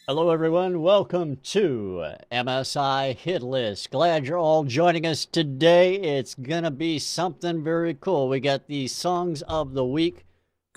Hello, everyone. Welcome to MSI Hitlist. Glad you're all joining us today. It's going to be something very cool. We got the songs of the week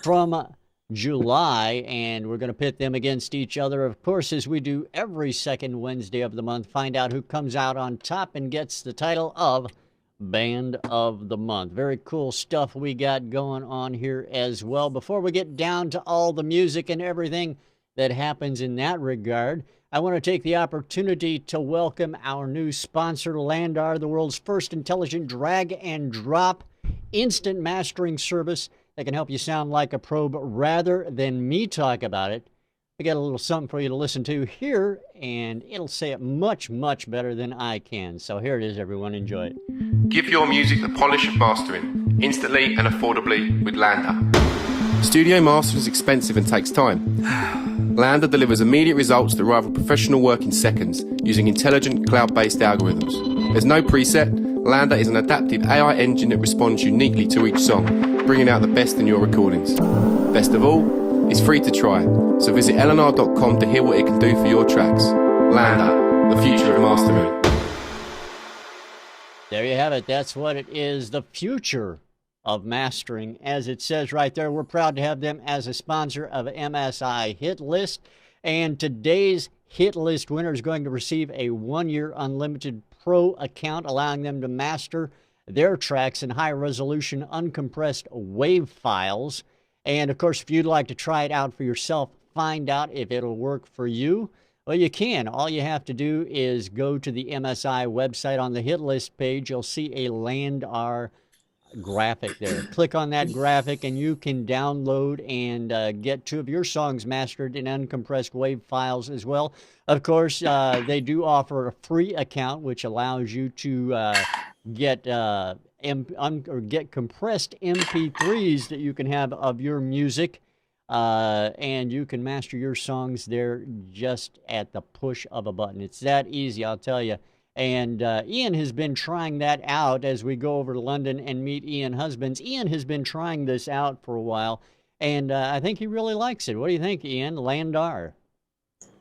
from July, and we're going to pit them against each other, of course, as we do every second Wednesday of the month. Find out who comes out on top and gets the title of Band of the Month. Very cool stuff we got going on here as well. Before we get down to all the music and everything that happens in that regard, I want to take the opportunity to welcome our new sponsor, Landar, the world's first intelligent drag and drop instant mastering service that can help you sound like a pro rather than me talk about it. I got a little something for you to listen to here, and it'll say it much, much better than I can. So here it is, everyone. Enjoy it. Give your music the polish of mastering, instantly and affordably with Lander. Studio mastering is expensive and takes time. Lander delivers immediate results that rival professional work in seconds, using intelligent cloud-based algorithms. There's no preset. Lander is an adaptive AI engine that responds uniquely to each song, bringing out the best in your recordings. Best of all, it's free to try, so visit lnr.com to hear what it can do for your tracks. Lander, the future of mastering. There you have it. That's what it is, the future of mastering. As it says right there, we're proud to have them as a sponsor of MSI Hitlist. And today's Hit List winner is going to receive a 1-year unlimited pro account, allowing them to master their tracks in high-resolution, uncompressed WAV files. And, of course, if you'd like to try it out for yourself, find out if it'll work for you, well, you can. All you have to do is go to the MSI website. On the Hit List page, you'll see a Landar graphic there. Click on that graphic and you can download and get 2 of your songs mastered in uncompressed WAV files as well. Of course, they do offer a free account which allows you to get get compressed MP3s that you can have of your music, and you can master your songs there just at the push of a button. It's that easy, I'll tell you. And Ian has been trying that out as we go over to London and meet Ian Husbands. Ian has been trying this out for a while, and I think he really likes it. What do you think, Ian? Landar?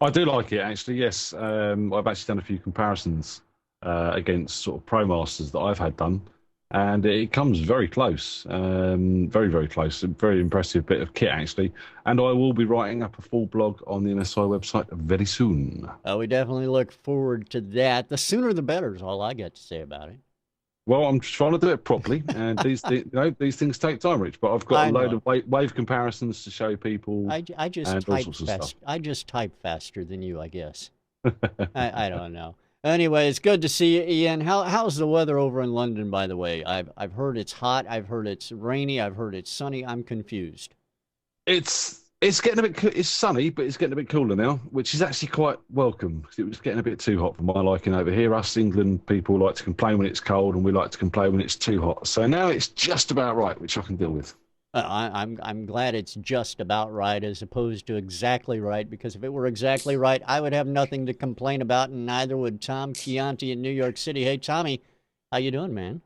I do like it, actually, yes. I've actually done a few comparisons against sort of Pro Masters that I've had done, and it comes very close, very, very close. A very impressive bit of kit, actually. And I will be writing up a full blog on the MSI website very soon. We definitely look forward to that. The sooner the better is all I got to say about it. Well, I'm trying to do it properly, and these things take time, Rich. But I've got a load of wave comparisons to show people. I just type fast. I just type faster than you, I guess. I don't know. Anyway, it's good to see you, Ian. How's the weather over in London, by the way? I've heard it's hot. I've heard it's rainy. I've heard it's sunny. I'm confused. It's getting a bit. It's sunny, but it's getting a bit cooler now, which is actually quite welcome because it was getting a bit too hot for my liking over here. Us England people like to complain when it's cold, and we like to complain when it's too hot. So now it's just about right, which I can deal with. I'm glad it's just about right as opposed to exactly right, because if it were exactly right, I would have nothing to complain about, and neither would Tom Chianti in New York City. Hey, Tommy, how you doing, man?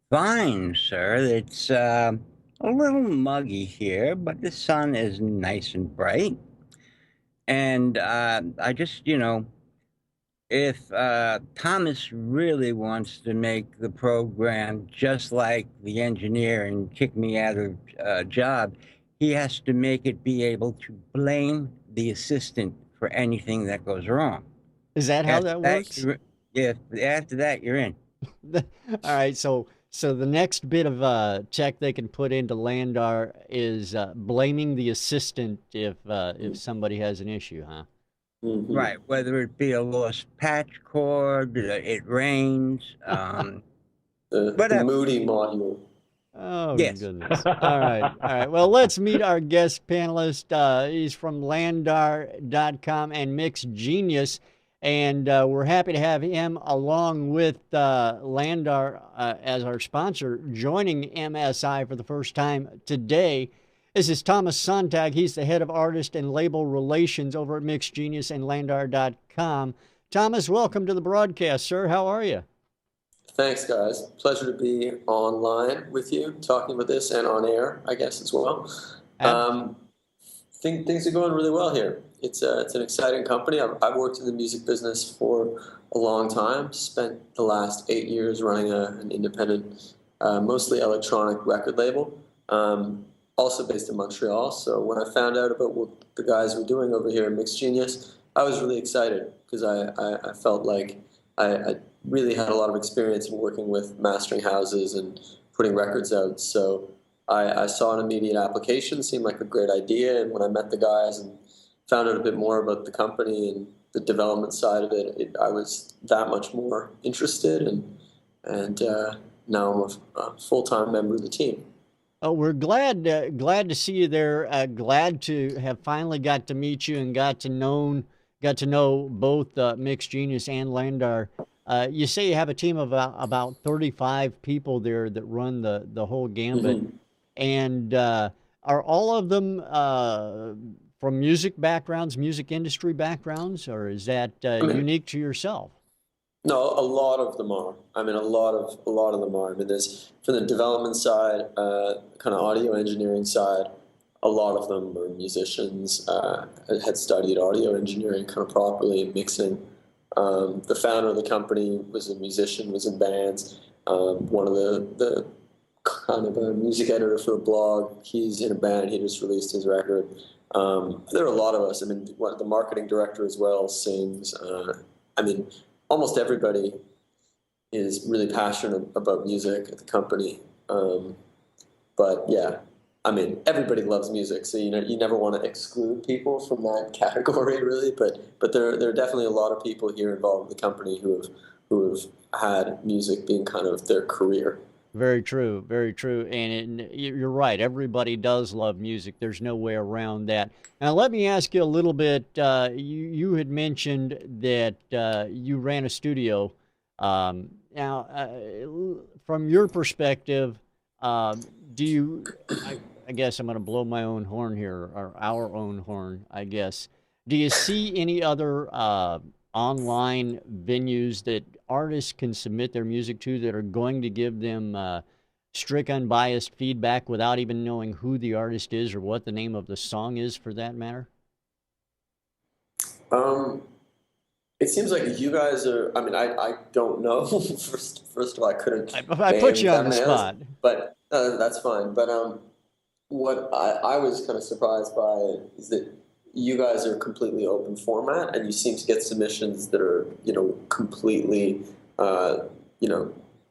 Fine, sir. It's a little muggy here, but the sun is nice and bright. And I just, if Thomas really wants to make the program just like the engineer and kick me out of a job, he has to make it be able to blame the assistant for anything that goes wrong. Is that how that works? Yeah, after that, you're in. All right, so the next bit of check they can put into Landar is blaming the assistant if somebody has an issue, huh? Mm-hmm. Right, whether it be a lost patch cord, it rains, the Moody module. Oh, yes. Goodness. All right. Well, let's meet our guest panelist. He's from Landar.com and Mixed Genius, and we're happy to have him along with Landar as our sponsor, joining MSI for the first time today. This is Thomas Sontag. He's the head of artist and label relations over at Mixed Genius and Landar.com. Thomas, welcome to the broadcast, sir. How are you? Thanks, guys. Pleasure to be online with you, talking about this, and on air, I guess, as well. Things are going really well here. It's an exciting company. I've worked in the music business for a long time. Spent the last 8 years running an independent, mostly electronic record label. Also based in Montreal. So when I found out about what the guys were doing over here at Mixed Genius, I was really excited because I felt like I really had a lot of experience in working with mastering houses and putting records out. So I saw an immediate application, seemed like a great idea. And when I met the guys and found out a bit more about the company and the development side of it, I was that much more interested. And now I'm a full-time member of the team. Oh, we're glad to see you there. Glad to have finally got to meet you and got to know both Mixed Genius and Landar. You say you have a team of about 35 people there that run the whole gambit, Mm-hmm. and are all of them from music backgrounds, music industry backgrounds, or is that I mean, unique to yourself? no, a lot of them are. I mean, a lot of them are. I mean, there's from the development side, kind of audio engineering side. A lot of them are musicians. Had studied audio engineering kind of properly and mixing. The founder of the company was a musician, was in bands. One of the kind of a music editor for the blog. He's in a band. He just released his record. There are a lot of us. I mean, the marketing director as well sings. I mean, almost everybody is really passionate about music at the company. But yeah, I mean, everybody loves music, so you never want to exclude people from that category, really. But there are definitely a lot of people here involved in the company who have had music being kind of their career. Very true, very true. And you're right. Everybody does love music. There's no way around that. Now, let me ask you a little bit. You had mentioned that you ran a studio. Now, from your perspective, do you? I guess I'm going to blow my own horn here, or our own horn, I guess. Do you see any other online venues that artists can submit their music to that are going to give them strict, unbiased feedback without even knowing who the artist is or what the name of the song is, for that matter? Um, it seems like you guys are. I mean, I don't know. First of all, I couldn't I put name you on that the many others, spot. but that's fine. But what I was kind of surprised by is that you guys are completely open format, and you seem to get submissions that are, completely,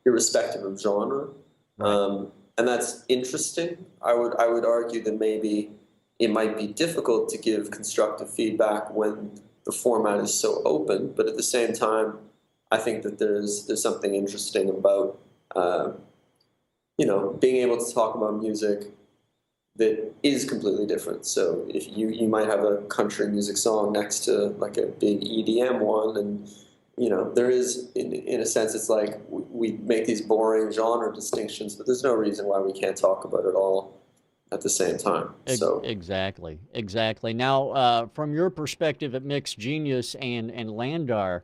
irrespective of genre, Right. and that's interesting. I would argue that maybe it might be difficult to give constructive feedback when the format is so open, but at the same time, I think that there's something interesting about being able to talk about music that is completely different. So if you might have a country music song next to like a big EDM one, and there is in a sense it's like we make these boring genre distinctions, but there's no reason why we can't talk about it all at the same time. So Exactly, exactly. Now, from your perspective at Mixed Genius and Landar,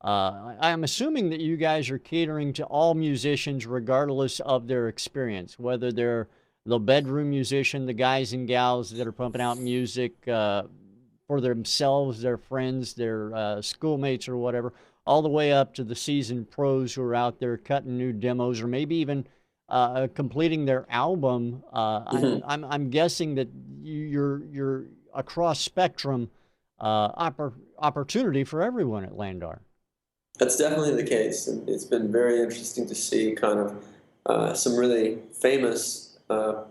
I'm assuming that you guys are catering to all musicians regardless of their experience, whether they're the bedroom musician, the guys and gals that are pumping out music for themselves, their friends, their schoolmates, or whatever, all the way up to the seasoned pros who are out there cutting new demos or maybe even completing their album. mhm. I'm guessing that you're across spectrum opportunity for everyone at Landar. That's definitely the case, and it's been very interesting to see kind of some really famous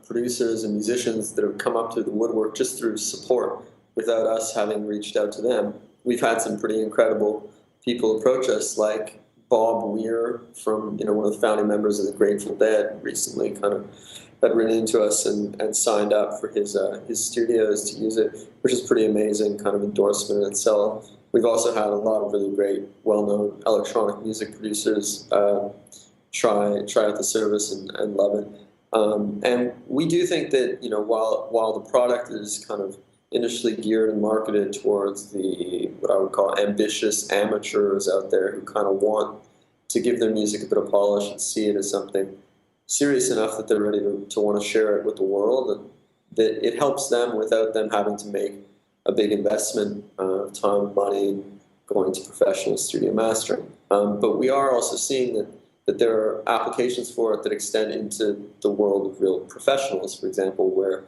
producers and musicians that have come up through the woodwork just through support without us having reached out to them. We've had some pretty incredible people approach us, like Bob Weir from one of the founding members of the Grateful Dead recently kind of had written into us and signed up for his studios to use it, which is pretty amazing kind of endorsement in itself. We've also had a lot of really great, well-known electronic music producers try out the service and love it. And we do think that while the product is kind of initially geared and marketed towards the what I would call ambitious amateurs out there who kind of want to give their music a bit of polish and see it as something serious enough that they're ready to want to share it with the world, and that it helps them without them having to make a big investment of time, money, going to professional studio mastering. But we are also seeing that there are applications for it that extend into the world of real professionals, for example, where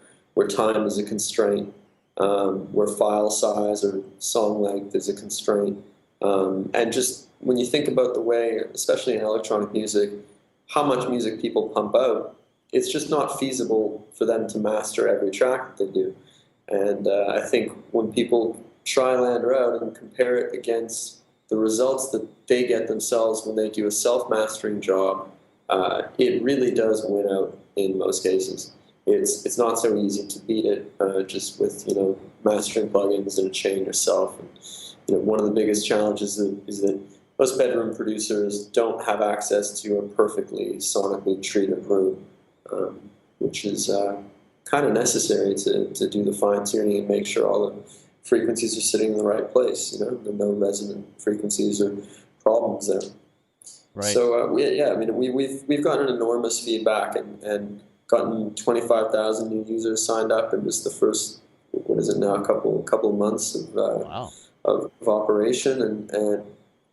time is a constraint, where file size or song length is a constraint. And just when you think about the way, especially in electronic music, how much music people pump out, it's just not feasible for them to master every track that they do. And I think when people try Lander out and compare it against the results that they get themselves when they do a self-mastering job, it really does win out in most cases. It's not so easy to beat it just with mastering plugins and a chain yourself. And, one of the biggest challenges is that most bedroom producers don't have access to a perfectly sonically treated room, which is kind of necessary to do the fine tuning and make sure all the frequencies are sitting in the right place. There are no resonant frequencies or problems there. Right. So we've gotten enormous feedback and gotten 25,000 new users signed up in just the first, what is it now, a couple of months of operation, and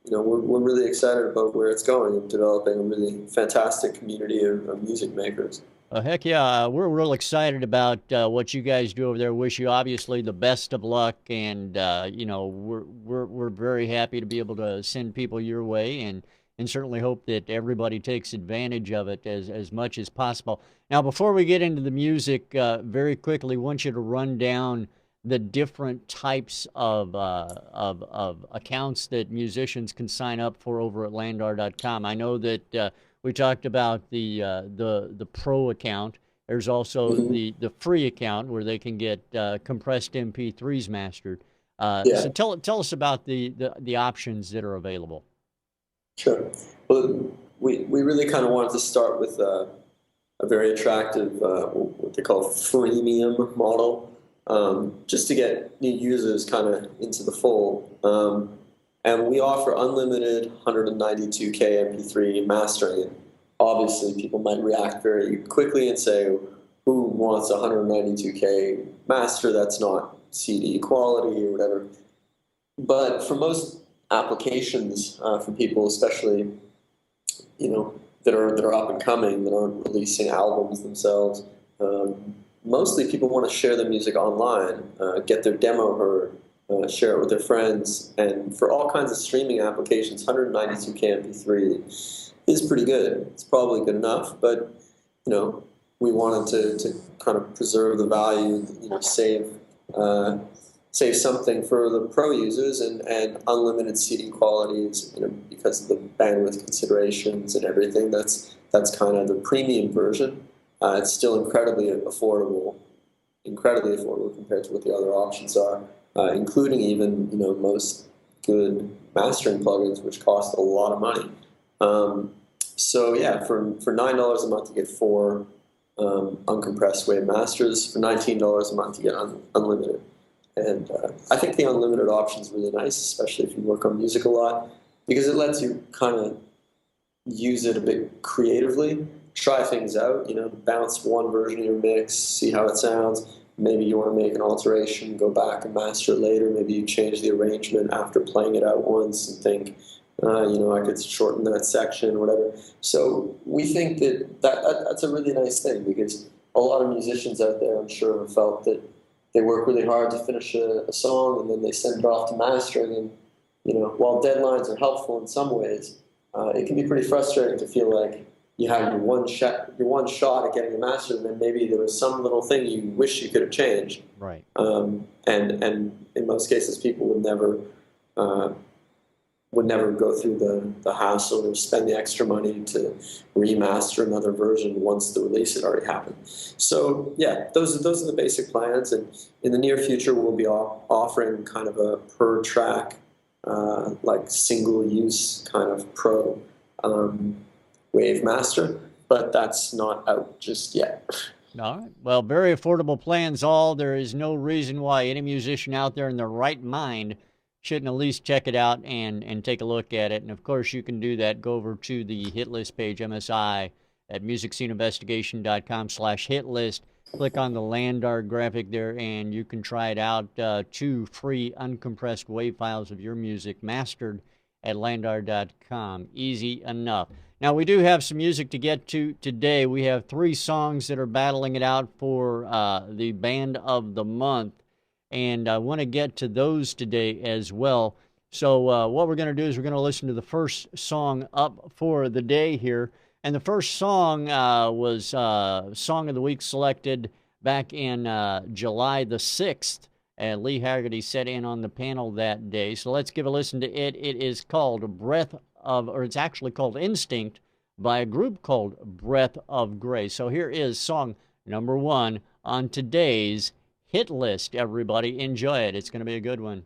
we're really excited about where it's going and developing a really fantastic community of music makers. Heck yeah, we're real excited about what you guys do over there. Wish you obviously the best of luck, and we're very happy to be able to send people your way, and certainly hope that everybody takes advantage of it as much as possible. Now, before we get into the music, very quickly, want you to run down the different types of accounts that musicians can sign up for over at landar.com. I know that we talked about the pro account. There's also the free account where they can get compressed MP3s mastered. So tell us about the options that are available. Sure. Well, we really kind of wanted to start with a very attractive, what they call freemium model, just to get new users kind of into the fold. And we offer unlimited 192K MP3 mastering. Obviously, people might react very quickly and say, who wants 192K master? That's not CD quality or whatever. But for most applications, for people especially, that are up and coming, that aren't releasing albums themselves, mostly people want to share their music online, get their demo heard, share it with their friends, and for all kinds of streaming applications, 192K MP3 is pretty good. It's probably good enough, but we wanted to kind of preserve the value, save something for the pro users, and unlimited CD qualities, because of the bandwidth considerations and everything. That's kind of the premium version. It's still incredibly affordable compared to what the other options are, including even most good mastering plugins, which cost a lot of money. So yeah, for $9 a month you get 4 uncompressed wave masters. For $19 a month you get unlimited. And I think the unlimited option is really nice, especially if you work on music a lot, because it lets you kind of use it a bit creatively, try things out, bounce one version of your mix, see how it sounds. Maybe you want to make an alteration, go back and master it later. Maybe you change the arrangement after playing it out once and think, I could shorten that section or whatever. So we think that's a really nice thing, because a lot of musicians out there, I'm sure, have felt that they work really hard to finish a song and then they send it off to mastering. And, while deadlines are helpful in some ways, it can be pretty frustrating to feel like you had your one shot at getting a master, and then maybe there was some little thing you wish you could have changed. Right. And in most cases, people would never go through the hassle or spend the extra money to remaster another version once the release had already happened. So yeah, those are the basic plans, and in the near future we'll be offering kind of a per track, like single use kind of pro wave master, but that's not out just yet. All right. Well, very affordable plans all. There is no reason why any musician out there in their right mind shouldn't at least check it out and take a look at it. And of course, you can do that. Go over to the hit list page, MSI, at musicsceneinvestigation.com/hitlist. Click on the Landar graphic there, and you can try it out. 2 free uncompressed WAV files of your music mastered at landar.com. Easy enough. Now, we do have some music to get to today. We have 3 songs that are battling it out for the Band of the Month, and I want to get to those today as well. So what we're going to do is we're going to listen to the first song up for the day here. And the first song was Song of the Week selected back in July the 6th. And Lee Haggerty sat in on the panel that day. So let's give a listen to it. It is called it's actually called Instinct by a group called Breath of Grey. So here is song number 1 on today's hit list. Everybody enjoy it. It's going to be a good one.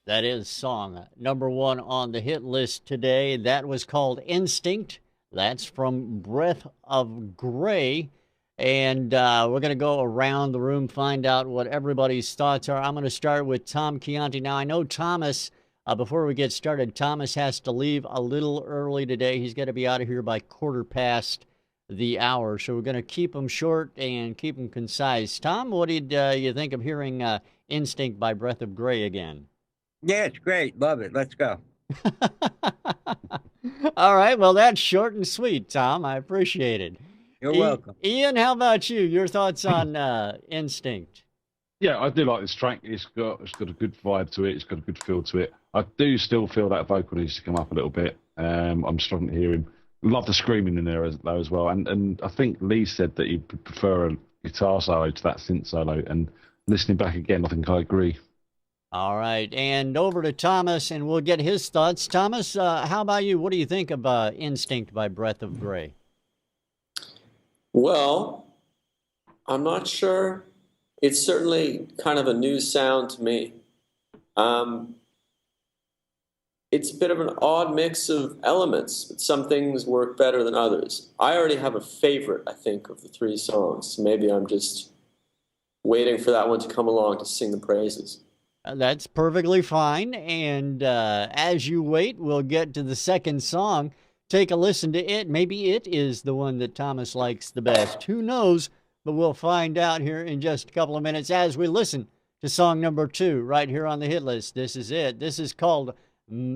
That is song number 1 on the hit list today. That was called Instinct. That's from Breath of Grey. And we're going to go around the room, find out what everybody's thoughts are. I'm going to start with Tom Chianti. Now, I know Thomas, before we get started, Thomas has to leave a little early today. He's got to be out of here by 1:15 the hour. So we're going to keep him short and keep him concise. Tom, what did you think of hearing Instinct by Breath of Grey again? Yeah, it's great. Love it. Let's go. All right. Well, that's short and sweet, Tom. I appreciate it. You're welcome. Ian, how about you? Your thoughts on Instinct? Yeah, I do like this track. It's got a good vibe to it. It's got a good feel to it. I do still feel that vocal needs to come up a little bit. I'm struggling to hear him. Love the screaming in there as well. And I think Lee said that he'd prefer a guitar solo to that synth solo. And listening back again, I think I agree. All right, and over to Thomas, and we'll get his thoughts. Thomas, how about you? What do you think of Instinct by Breath of Grey? Well, I'm not sure. It's certainly kind of a new sound to me. It's a bit of an odd mix of elements. Some things work better than others. I already have a favorite, I think, of the 3 songs. Maybe I'm just waiting for that one to come along to sing the praises. That's perfectly fine. And as you wait, we'll get to the second song. Take a listen to it. Maybe it is the one that Thomas likes the best. Who knows? But we'll find out here in just a couple of minutes as we listen to song number 2 right here on the hit list. This is it. This is called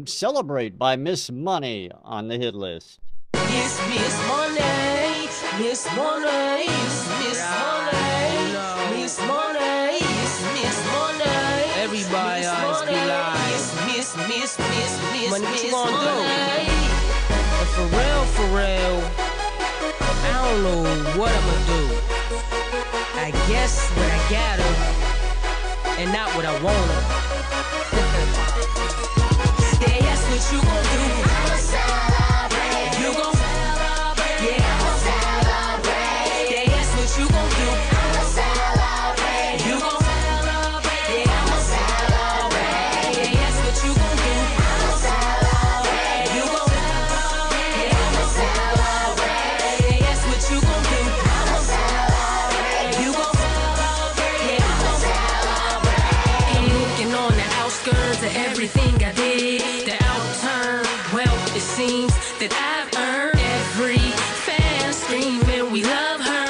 Celebrate by Miss Money on the hit list. Yes, Miss Money, Miss Money, Miss Money, Miss Money, Miss Money. Everybody always be like, Miss Money, what you gonna do? And for real, I don't know what I'ma do. I guess what I gotta, and not what I wanna. Yeah, that's what you gon' do. I'ma celebrate. You gon' celebrate. Yeah, I'ma celebrate. Yeah, that's what you gon' do. I'ma celebrate. You gon' celebrate. Yeah, I'ma celebrate. Yeah, that's what you gon' do. I'ma celebrate. You gon' celebrate. Yeah, I'ma celebrate. Yeah, that's what you gon' do. I'ma celebrate. You gon' celebrate. Yeah, I'ma celebrate. I'm looking on the outskirts of everything I did. The outturn, well, it seems that I've earned every fan screaming, we love her.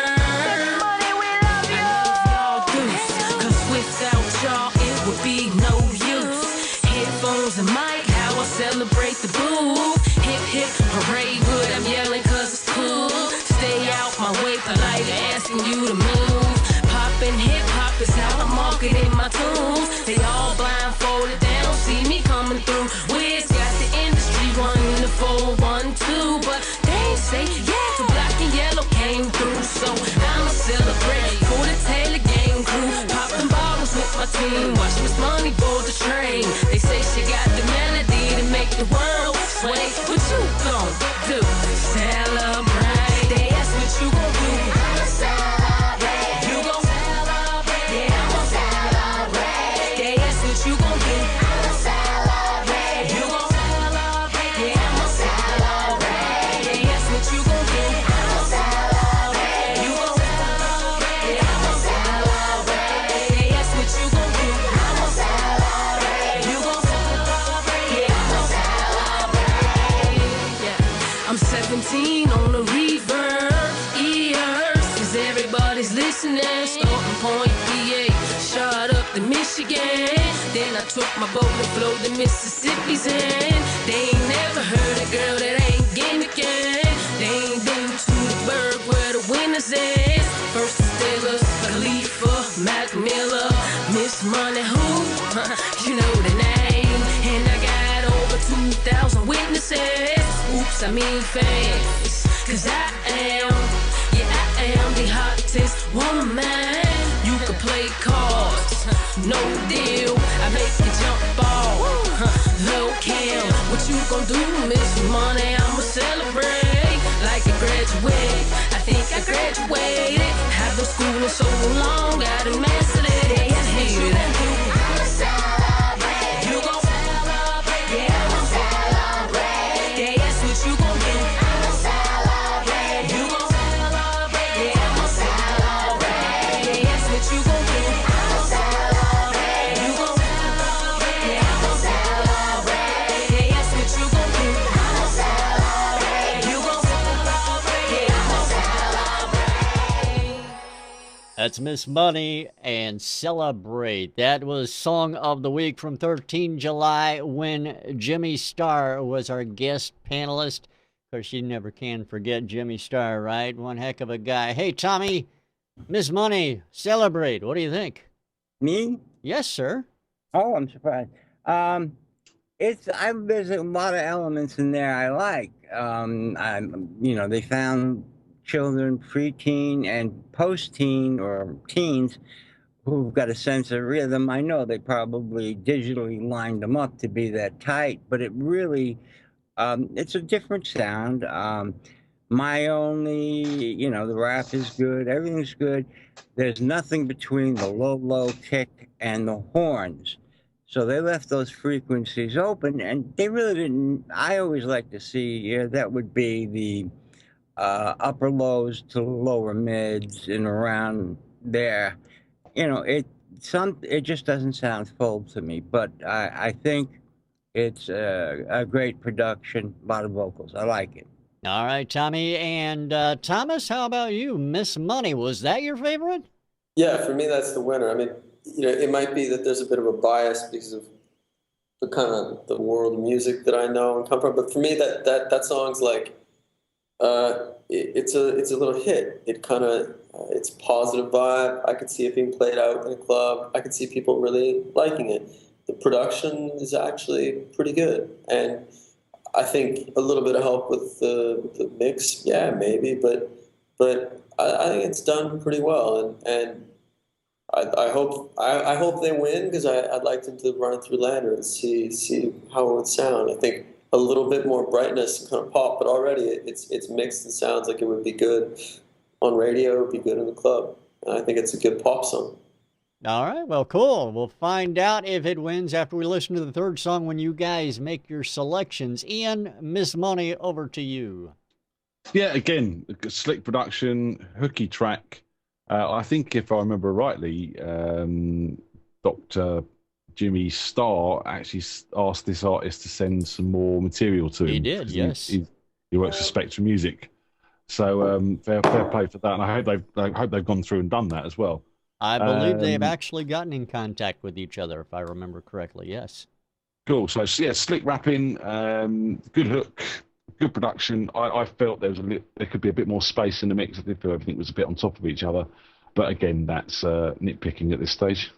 Money, we love you. I love y'all deuce, 'cause without y'all it would be no use. Headphones and mic, how I celebrate the booth. Hip, hip, hooray, but I'm yelling 'cause it's cool. Stay out my way, polite, asking you to move. Poppin' hip hop is how I'm marketing my tunes. They all blindfolded, they don't see me coming through. Wiz got the industry running the 412, but they ain't say yeah till black and yellow came through. So I'ma celebrate for the Taylor Gang crew. Popping bottles with my team, watch Miss Money board the train. They say she got the melody to make the world sway. What you gon' do? Celebrate. They ask what you gon' do. I'ma celebrate. You gon' celebrate. Yeah, I'ma celebrate. They ask what you gon' do. I'ma celebrate. You gon' celebrate. Yeah, I'ma celebrate. They ask what you gon' do. I'ma celebrate. You gon' celebrate. Yeah, I'ma celebrate. They ask what you gon' do. I'ma celebrate. You gon' celebrate. Yeah, I'ma celebrate. Yeah, I'm 17 on the reverb ears, 'cause everybody's listening. Starting point PA, shot up to Michigan. Then I took my boat and flowed the Mississippi's in. They ain't never heard a girl that ain't gimmicking. They ain't been to the burg where the winners is. First the Steelers, Khalifa, Mac Miller, Miss Money, who? You know the name. And I got over 2,000 witnesses. Oops, I mean fans. 'Cause I am, yeah, I am the hottest woman. You can play cards, no deal. I make you jump ball, low cam. What you gon' do, Miss Money? I'ma celebrate like I graduate. I think I graduated. Have been schooling so long, got a mastered it. They ask me what you gon' do. I'ma celebrate. You gon' celebrate. Yeah, I'ma celebrate. They ask what you gon' do. I'ma celebrate. You gon' celebrate. Yeah, I'ma celebrate. They ask what you gon' do. I'ma celebrate. You gon' celebrate. Yeah, I'ma celebrate. They ask what you gon' do. I'ma celebrate. You gon' celebrate. Yeah, I'ma celebrate. That's Miss Money and Celebrate. That was Song of the Week from 13 July when Jimmy Starr was our guest panelist. course, you never can forget Jimmy Starr, right? One heck of a guy. Hey, Tommy, Miss Money, celebrate. What do you think? Me? Yes, sir. Oh, I'm surprised. There's a lot of elements in there I like. They found children, preteen and post-teen or teens who've got a sense of rhythm. I know they probably digitally lined them up to be that tight, but it really, it's a different sound. The rap is good, everything's good. There's nothing between the low kick and the horns. So they left those frequencies open, and they really didn't. I always like to see that would be the upper lows to lower mids and around there. It just doesn't sound full to me, but I think it's a great production, a lot of vocals. I like it. All right, Tommy. And Thomas, how about you? Miss Money, was that your favorite? Yeah, for me, that's the winner. I mean, it might be that there's a bit of a bias because of the kind of the world of music that I know and come from, but for me, that song's like, it's a little hit. It kind of it's positive vibe. I could see it being played out in a club. I could see people really liking it. The production is actually pretty good, and I think a little bit of help with the mix, yeah, maybe, but I think it's done pretty well, and I hope they win because I'd like them to run it through Lander and see how it would sound. I think a little bit more brightness and kind of pop, but already it's mixed and sounds like it would be good on radio, it would be good in the club. And I think it's a good pop song. All right, well, cool. We'll find out if it wins after we listen to the third song when you guys make your selections. Ian, Miss Money, over to you. Yeah, again, slick production, hooky track. I think if I remember rightly, Dr. Jimmy Starr actually asked this artist to send some more material to him. He did, yes. He works for Spectrum Music. So fair play for that. And I hope they've gone through and done that as well. I believe they've actually gotten in contact with each other, if I remember correctly, yes. Cool. So, yeah, slick rapping, good hook, good production. I felt there could be a bit more space in the mix. I did feel everything was a bit on top of each other. But again, that's nitpicking at this stage.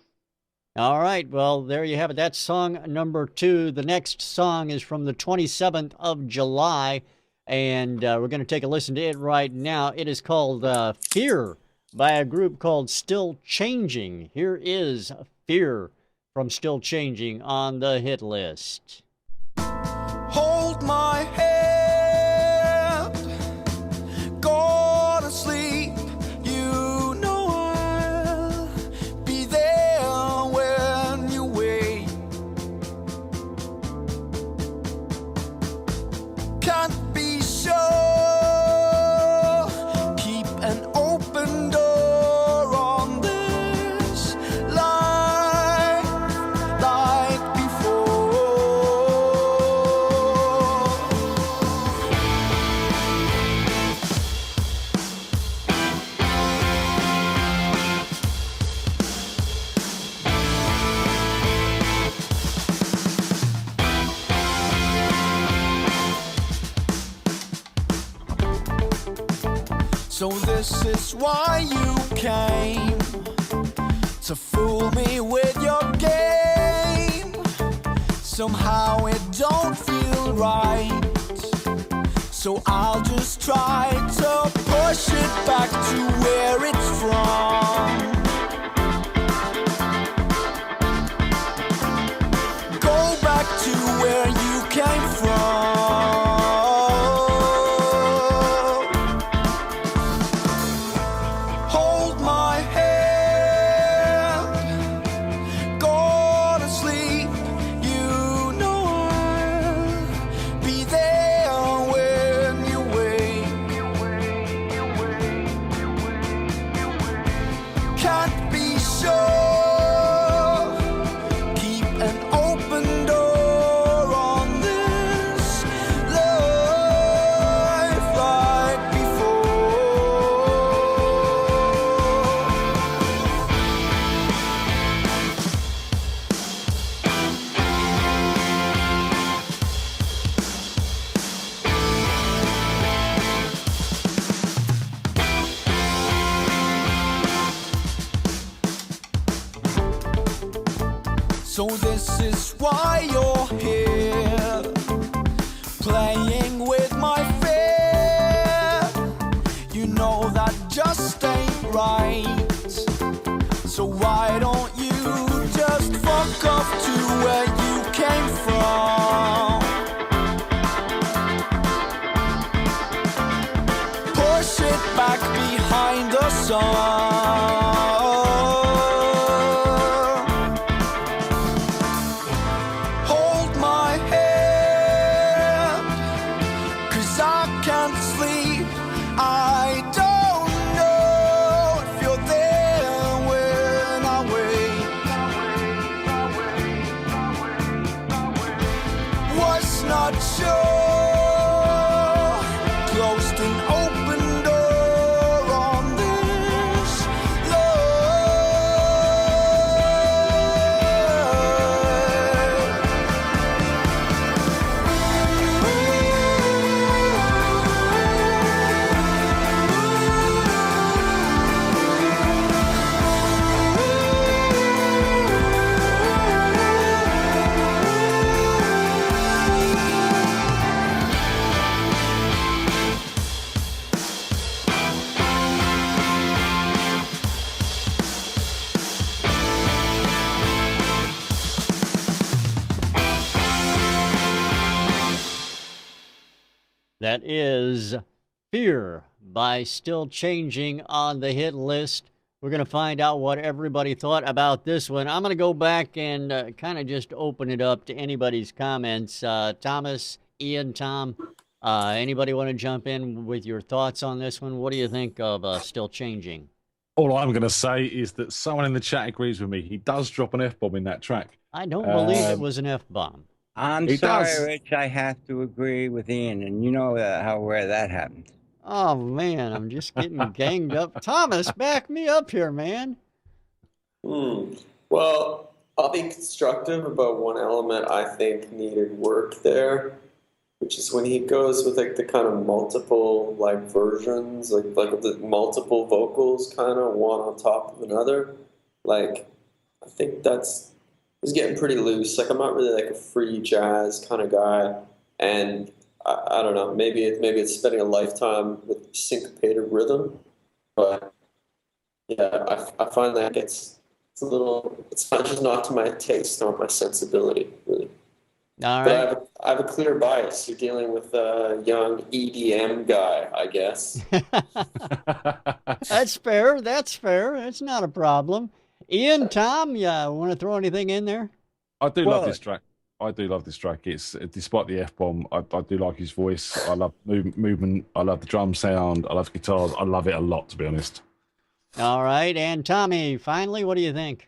All right. Well, there you have it. That's song number 2. The next song is from the 27th of July, and we're going to take a listen to it right now. It is called Fear by a group called Still Changing. Here is Fear from Still Changing on the hit list. Hold my hand, go to sleep. You know I'll be there when you wake. Can't be sure. Keep an open door on this life like before. So this is why you came, to fool me with your game. Somehow it don't feel right, so I'll just try to push it back to where it's from. Go back to where you came from. Hold my hand, go to sleep. You know I'll be there when you wake. So this is why you're here, playing with my fear. You know that just ain't right. So why don't you just fuck off to where you came from? Push it back behind the sun. Hold my hand, 'cause I can't sleep. I don't know if you're there when I wake. Was not sure. Closed an open door on this That is Fear by Still Changing on the hit list. We're going to find out what everybody thought about this one. I'm going to go back and kind of just open it up to anybody's comments. Thomas, Ian, Tom, anybody want to jump in with your thoughts on this one? What do you think of Still Changing? All I'm going to say is that someone in the chat agrees with me. He does drop an F-bomb in that track. I don't believe it was an F-bomb. I'm It sorry, does. Rich. I have to agree with Ian, and you know how rare that happens. Oh, man, I'm just getting ganged up. Thomas, back me up here, man. Well, I'll be constructive about one element I think needed work there, which is when he goes with like the kind of multiple like versions, like the multiple vocals, kind of one on top of another. Like, I think he's getting pretty loose. Like, I'm not really like a free jazz kind of guy, and I don't know. Maybe it's spending a lifetime with syncopated rhythm, but yeah, I find that it's just not to my taste, not my sensibility, really. All But right. I have a clear bias. You're dealing with a young EDM guy, I guess. That's fair. That's fair. That's not a problem. Ian, Tom, you want to throw anything in there? I do Well- love this track. I do love this track. It's despite the F-bomb, I do like his voice. I love movement. I love the drum sound. I love guitars. I love it a lot, to be honest. All right. And Tommy, finally, what do you think?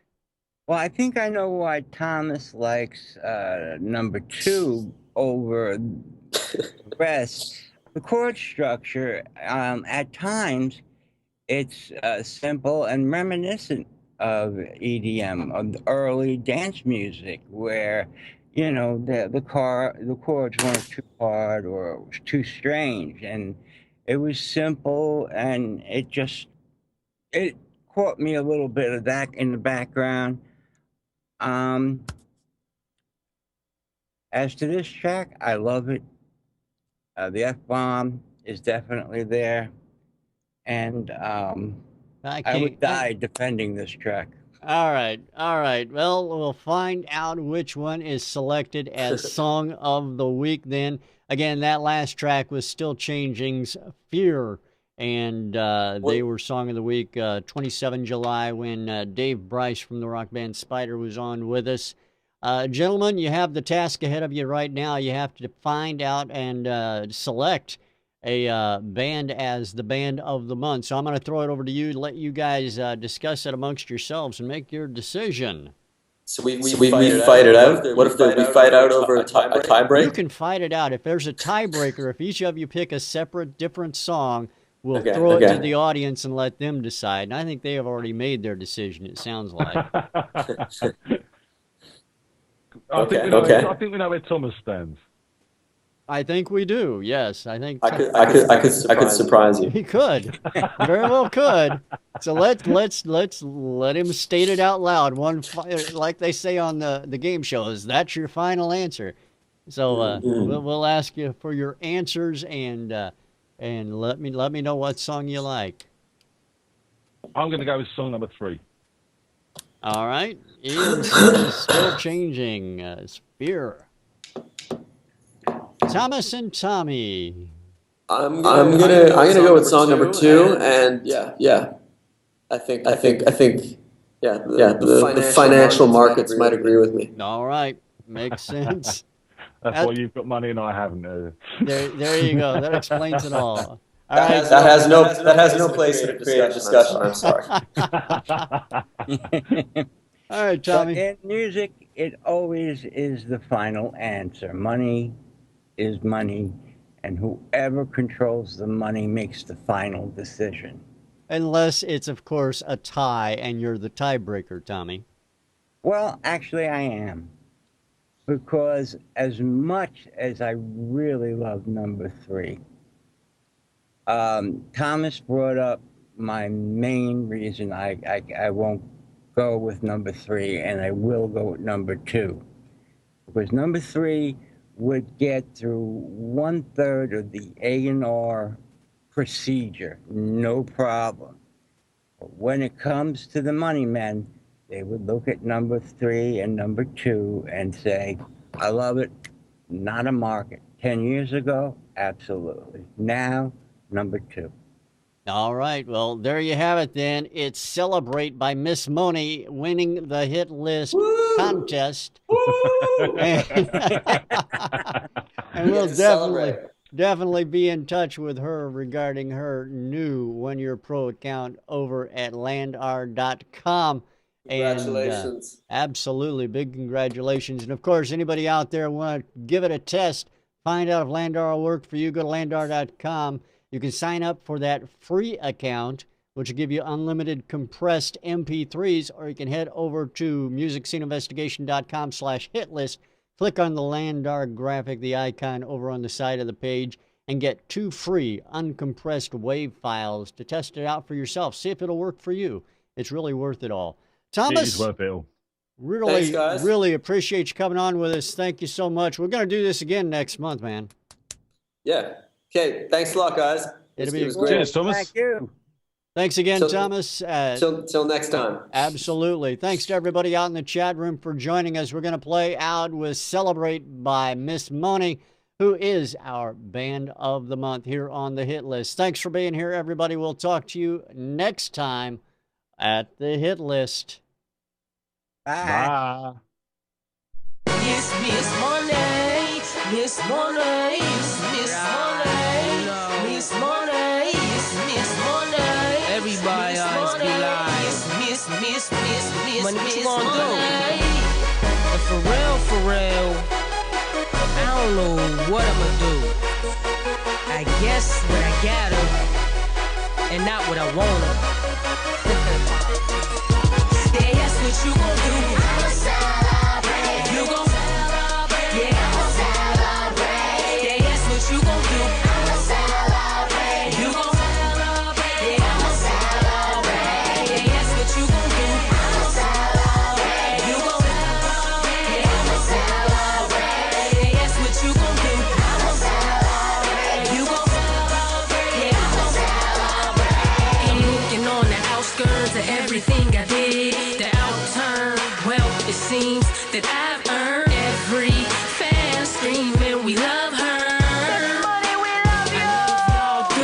Well, I think I know why Thomas likes number 2 over the rest. The chord structure, at times, it's simple and reminiscent of EDM, of the early dance music, where the chords weren't too hard or it was too strange, and it was simple, and it caught me a little bit of that in the background. As to this track, I love it. The F-bomb is definitely there, and I would die defending this track. All right. All right. Well, we'll find out which one is selected as Song of the Week then. Again, that last track was Still Changing's Fear, and they were Song of the Week 27 July when Dave Bryce from the rock band Spider was on with us. Gentlemen, you have the task ahead of you right now. You have to find out and select a band as the band of the month. So I'm going to throw it over to you to let you guys discuss it amongst yourselves and make your decision. So we fight it out. What if we fight out over a tiebreak? You can fight it out. If there's a tiebreaker, if each of you pick a separate, different song, we'll Okay, throw it okay. to the audience and let them decide. And I think they have already made their decision, it sounds like. I think we know where Thomas stands. I think we do. Yes, I think I could surprise you. he could. Very well could. So let him state it out loud. Like they say on the game shows. That's your final answer. So we'll ask you for your answers and let me know what song you like. I'm going to go with song number 3. All right. Ian's is still changing. Sphere. Thomas and Tommy. I'm gonna go with song number 2, and yeah. I think the financial markets might agree with me. All right, makes sense. That's why you've got money and I haven't. There you go. That explains it all. All right. That has no place in a creative discussion. I'm sorry. All right, Tommy. But in music, it always is the final answer. Money is money, and whoever controls the money makes the final decision. Unless it's, of course, a tie and you're the tiebreaker, Tommy. Well, actually, I am. Because as much as I really love number 3, Thomas brought up my main reason I won't go with number 3, and I will go with number 2. Because number 3 would get through 1/3 of the A&R procedure, no problem. But when it comes to the money men, they would look at number 3 and number 2 and say, I love it, not a market. 10 years ago, absolutely. Now, number 2. All right. Well, there you have it then. It's Celebrate by Miss Moni winning the hit list contest. And we'll definitely be in touch with her regarding her new 1-year pro account over at landr.com. Congratulations. And, absolutely. Big congratulations. And of course, anybody out there want to give it a test, find out if Landar will work for you, go to landar.com. You can sign up for that free account, which will give you unlimited compressed MP3s, or you can head over to musicsceneinvestigation.com/hitlist, click on the Landar graphic, the icon over on the side of the page, and get 2 free uncompressed WAV files to test it out for yourself. See if it'll work for you. It's really worth it all. Thomas, It is worth it all. Thanks, guys. Really appreciate you coming on with us. Thank you so much. We're going to do this again next month, man. Yeah. Okay. Thanks a lot, guys. It'll It be was great. great. Cheers, Thomas. Thank you. Thanks again, Till- Thomas. Till next time. Absolutely. Thanks to everybody out in the chat room for joining us. We're going to play out with Celebrate by Miss Moni, who is our band of the month here on the hit list. Thanks for being here, everybody. We'll talk to you next time at the hit list. Bye. Bye. Yes, Miss Money, Miss Money, Miss Money, Miss Money, Miss Money. Everybody always be lying. Miss Money, what you gonna do? Money. And for real, I don't know what I'ma do. I guess what I gotta, and not what I wanna. They ask what you gon' do. I'ma celebrate. You gon' celebrate. Yeah, I'ma celebrate. They ask what you gon' do. I'ma celebrate. You gon' celebrate. Yeah, I'ma celebrate. They ask what you gon' do. I'ma celebrate. You gon' celebrate. Yeah, I'ma celebrate. They ask what you gon' do. I'ma celebrate. You gon' celebrate. Yeah, I'ma celebrate. I'm looking on the outskirts of everything I did. The outturn, well, it seems that I've earned every fan screaming, we love her. Money, we love you. Y'all do,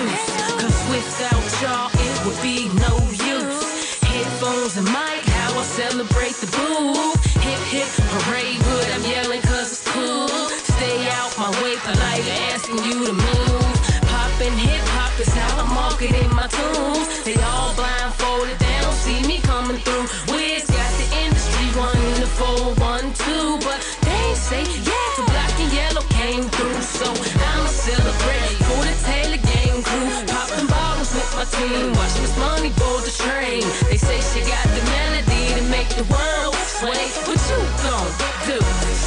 'cause without y'all it would be no use. Headphones and mic, how I celebrate the booth. Hip hip hooray, but I'm yelling 'cause it's cool. Stay out my way, polite, asking you to move. Poppin' hip hop is how I'm marketing my tunes. They all blindfolded, they don't see me coming through. Wiz got the industry running the 412, but they ain't say yeah till black and yellow came through. So I'ma celebrate for the Taylor Gang crew. Popping bottles with my team, watch Miss Money board the train. They say she got the melody to make the world sway. What you gon' do?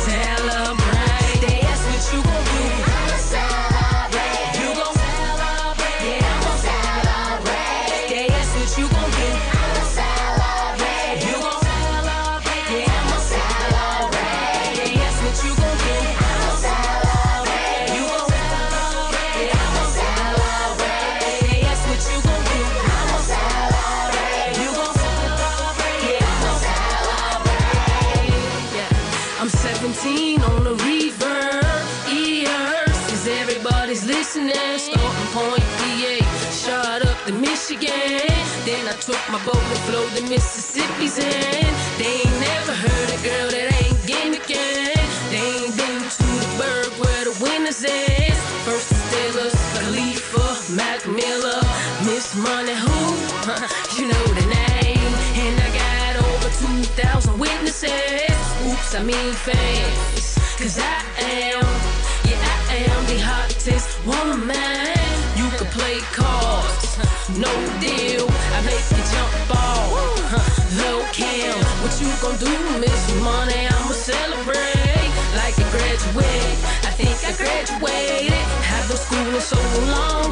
Celebrate. They ask what you gon' do. I'ma do? I'ma celebrate. You gon' celebrate. Yeah, I'ma celebrate. Yeah, yes, what you gon' do? I'ma celebrate. You gon' celebrate. Yeah, I'ma celebrate. Yeah, yes, what you gon' do? I'ma celebrate. You gon' celebrate. Yeah, I'ma celebrate. Yeah, I'm 17 on the reverb. Ears, 'cause everybody's listening. Starting point PA, shot up to Michigan. Then I took my boat and flowed to Mississippi's end. They ain't never heard a girl that ain't gimmicking. They ain't been to the burg where the winners is. First the Steelers, Khalifa, Mac Miller, Miss Money, who? You know the name. And I got over 2,000 witnesses. Oops, I mean fans. 'Cause I am the hottest woman. You could play cards, no deal. I make you jump ball, low cam. What you gon' do, Miss Money? I'ma celebrate like a graduate. I think I graduated. Have been schooling so long.